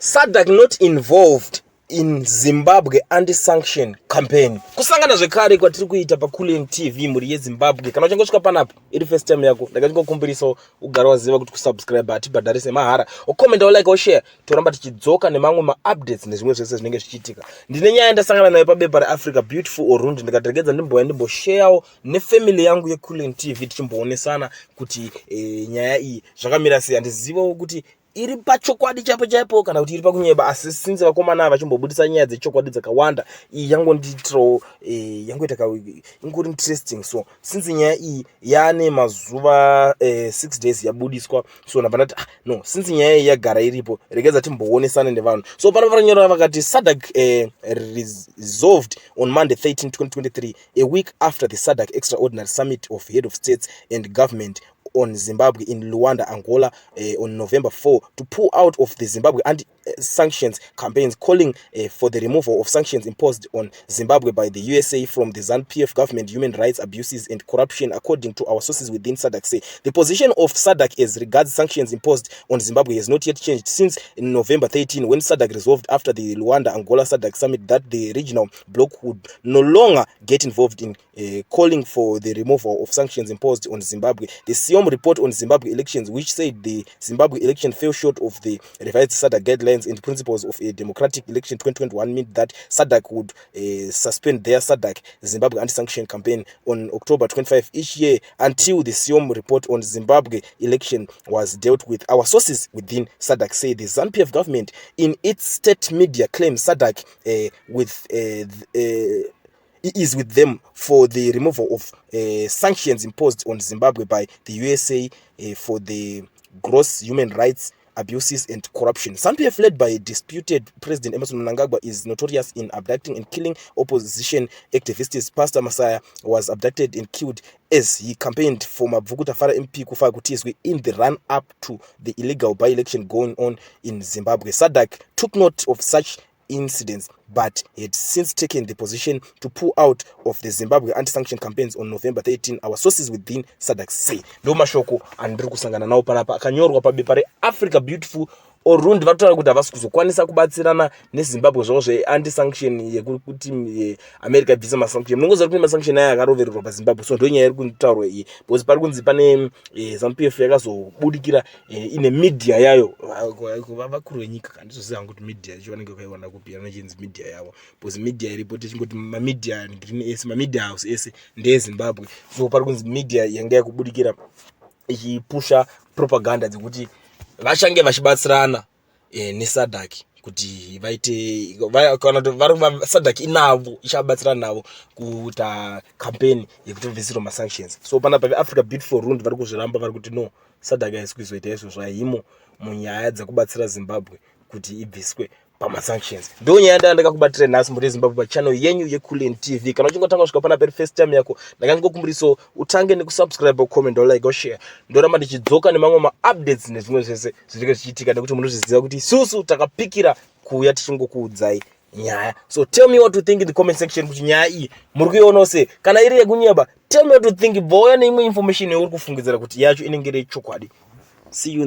SADC not involved in Zimbabwe anti-sanction campaign. Kusangana zvekare kwatiri kuita paKulen TV muri yeZimbabwe. Kana uchangosvika panapo iri first time yako, ndakachikumbiriso ugara waziva kuti kusubscribe hatibhadharise mahara. Ukomenta, like, ushare, toramba tichidzoka nemamwe ma-updates nezvimwe zvese zvinenge zvichiitika. Ndine nyaya ndasangana nayo pabepa reAfrica Beautiful Orundi, ndikateregedza ndimbosharewo nefamily yangu yeKulen TV tichimboonesana kuti nyaya iyi zvakamira sei. Handizivawo kuti iri pachokwadi chaipo kana kuti iri pakunyeba, asi since vakomana vachimbobudisa nyaya dzechokwadi dzakawanda, iyi yangonditro yangoita ingori interesting. So since nyaya iyi yaane mazuva 6 days yabudiswa, so ndabva ndati no, since nyaya iyi yagara iripo, regedza timboonesana nevanhu. So pano varanyora vakati SADC resolved on Monday 13, 2023, a week after the SADC extraordinary summit of head of states and government on Zimbabwe in Luanda, Angola, on November 4, to pull out of the Zimbabwe anti-sanctions campaigns, calling for the removal of sanctions imposed on Zimbabwe by the USA from the ZANU-PF government. Human rights abuses and corruption, according to our sources within SADC, say the position of SADC as regards sanctions imposed on Zimbabwe has not yet changed since in November 13, when SADC resolved after the Luanda, Angola SADC summit that the regional bloc would no longer get involved in calling for the removal of sanctions imposed on Zimbabwe. The SIOM report on Zimbabwe elections, which said the Zimbabwe election fell short of the revised SADC guidelines and principles of a democratic election 2021, meant that SADC would suspend their SADC Zimbabwe anti-sanction campaign on October 25 each year until the SIOM report on Zimbabwe election was dealt with. Our sources within SADC say the ZANU-PF government, in its state media, claims SADC is with them for the removal of sanctions imposed on Zimbabwe by the USA for the gross human rights abuses and corruption. ZANU-PF, led by disputed President Emmerson Mnangagwa, is notorious in abducting and killing opposition activists. Pastor Messiah was abducted and killed as he campaigned for Mabvuku Tafara MP Kufa Kutiswe in the run-up to the illegal by-election going on in Zimbabwe. SADC took note of such incidents but had since taken the position to pull out of the Zimbabwe anti-sanction campaigns on November 13, our sources within SADC say. Ndo mashoko andiri kusangana nawo panapa akanyorwa pabepa reAfrica Beautiful Orundi. Vataura kuti havasi kuzokwanisa kubatsirana neZimbabwe zvavo zve-anti-sanction yekuti America ibvisa masanction. Munongoziva kuti masanction aya akarovererwa paZimbabwe, so ndo nyaya iri kutaurwa iyi, because pari kunzi pane ZANU-PF yakazobudikira ine media yayo. Vakuru venyika kandizoziva kuti media yacho vanenge vakaiwana kupi, anochinzi media yavo, because media iripo tichingoti mamedia green ese mamedia house ese ndeeZimbabwe. So pari kunzi media yanga yakubudikira ichipusha propaganda dzekuti vachange vachibatsirana neSADC kuti vaite kana vari SADC inavo ichabatsirana navo kuita campaign yekuti vabvisirwe masanctions. So panapa veAfrica Beautiful Orundi vari kuzviramba, vari kuti no, SADC haisi kuzoita izvo zvaimo munyaya dzakubatsira Zimbabwe kuti ibviswe pamasanctions. Ndo nyaya ndakakubatira nhasi muri Zimbabwe pachannel yenyu yeKulen TV. Kana uchingotanga kusvika panapa first time yako, ndakangokumbiriso utange nekusubscribe, ucomment, like, ushare. Ndoramba ndichidzoka nemamwe ma-updates nezvimwe zvese zvinenge zvichiitika, nekuti munozviziva kuti isusu takapikira kuuya tichingokuudzai nyaya. So tell me what to think in the comment section kuti nyaya iyi muri kuiona sei. Kana iri yekunyeba, tell me what to think. Bvauya neimwe information yauri kufungidzira kuti yacho inenge iri chokwadi. See you in